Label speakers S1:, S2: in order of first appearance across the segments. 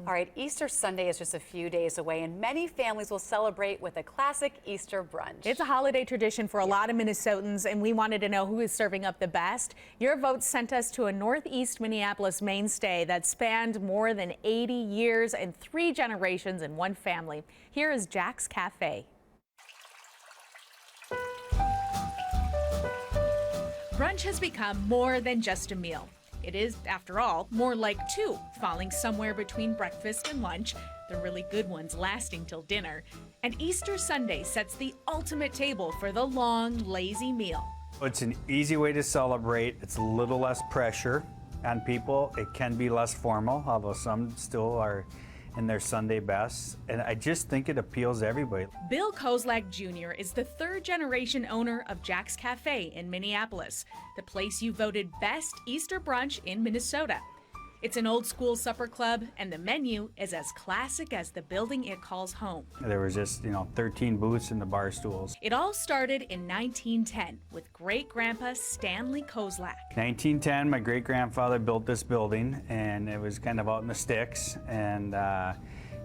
S1: All right, Easter Sunday is just a few days away, and many families will celebrate with a classic Easter brunch.
S2: It's a holiday tradition for a lot of Minnesotans, and we wanted to know who is serving up the best. Your votes sent us to a Northeast Minneapolis mainstay that spanned more than 80 years and 3 generations in one family. Here is Jax Cafe. Brunch has become more than just a meal. It is, after all, more like 2, falling somewhere between breakfast and lunch, the really good ones lasting till dinner. And Easter Sunday sets the ultimate table for the long, lazy meal.
S3: It's an easy way to celebrate. It's a little less pressure on people. It can be less formal, although some still are in their Sunday best. And I just think it appeals to everybody.
S2: Bill Kozlak Jr. is the 3rd-generation owner of Jax Cafe in Minneapolis, the place you voted best Easter brunch in Minnesota. It's an old-school supper club, and the menu is as classic as the building it calls home.
S3: There was just, 13 booths in the bar stools.
S2: It all started in 1910 with great-grandpa Stanley Kozlak.
S3: 1910, my great-grandfather built this building, and it was kind of out in the sticks.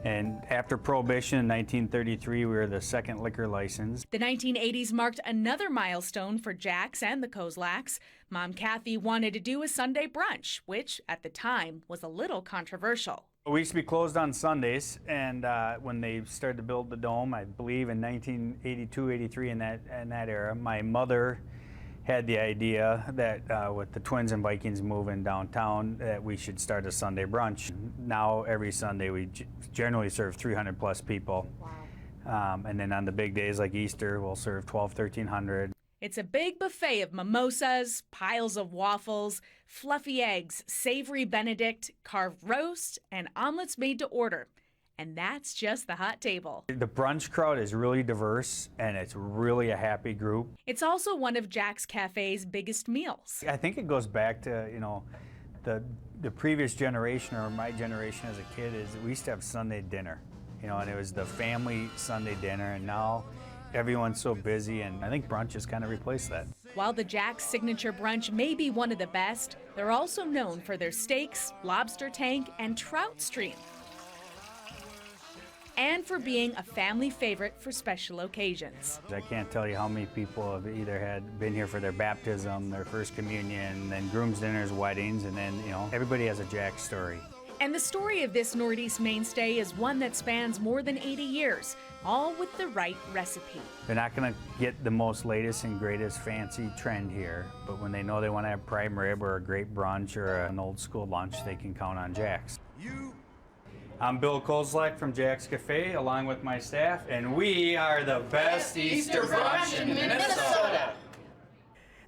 S3: And after Prohibition in 1933, we were the 2nd liquor license.
S2: The 1980s marked another milestone for Jax and the Kozlaks. Mom Kathy wanted to do a Sunday brunch, which at the time was a little controversial.
S3: We used to be closed on Sundays, and when they started to build the dome, I believe in 1982, 83, in that era, my mother had the idea that with the Twins and Vikings moving downtown, that we should start a Sunday brunch. Now every Sunday we generally serve 300 plus people. Wow. And then on the big days like Easter, we'll serve 1,300.
S2: It's a big buffet of mimosas, piles of waffles, fluffy eggs, savory Benedict, carved roast, and omelets made to order. And that's just the hot table.
S3: The brunch crowd is really diverse, and it's really a happy group.
S2: It's also one of Jax Cafe's biggest meals.
S3: I think it goes back to, the previous generation, or my generation as a kid, is we used to have Sunday dinner, and it was the family Sunday dinner, and now everyone's so busy, and I think brunch has kind of replaced that.
S2: While the Jax signature brunch may be one of the best, they're also known for their steaks, lobster tank, and trout stream, and for being a family favorite for special occasions.
S3: I can't tell you how many people have either been here for their baptism, their first communion, then groom's dinners, weddings, and then, everybody has a Jax story.
S2: And the story of this Northeast mainstay is one that spans more than 80 years, all with the right recipe.
S3: They're not going to get the most latest and greatest fancy trend here, but when they know they want to have prime rib or a great brunch or an old school lunch, they can count on Jax. I'm Bill Kozlak from Jax Cafe, along with my staff, and we are the best Easter brunch in Minnesota.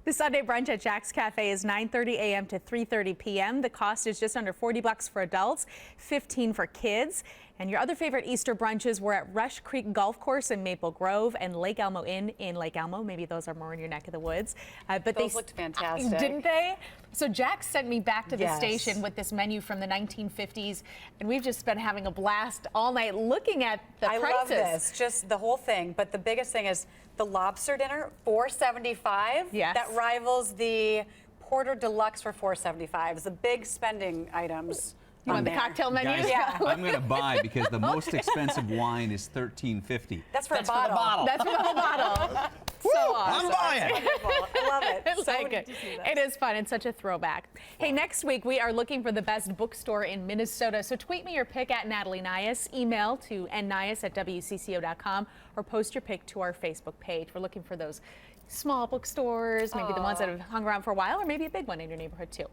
S2: The Sunday brunch at Jax Cafe is 9:30 a.m. to 3:30 p.m. The cost is just under $40 for adults, $15 for kids. And your other favorite Easter brunches were at Rush Creek Golf Course in Maple Grove and Lake Elmo Inn in Lake Elmo. Maybe those are more in your neck of the woods.
S1: But those looked fantastic.
S2: Didn't they? So Jax sent me back to the station with this menu from the 1950s, and we've just been having a blast all night looking at the prices.
S1: I love this, just the whole thing. But the biggest thing is the lobster dinner, $4.75.
S2: Yes.
S1: That rivals the Porter Deluxe for $4.75. It's the big spending items.
S2: You want the cocktail menu?
S4: Guys,
S1: yeah.
S4: I'm going to buy because the most expensive wine is $13.50.
S1: That's for a bottle.
S2: That's for the whole bottle. So awesome.
S4: I'm buying.
S1: I love it.
S2: I like it. It is fun. It's such a throwback. Hey, next week we are looking for the best bookstore in Minnesota. So tweet me your pick at Natalie Nyhus, email to nnyhus@WCCO.com, or post your pick to our Facebook page. We're looking for those small bookstores, maybe the ones that have hung around for a while, or maybe a big one in your neighborhood too.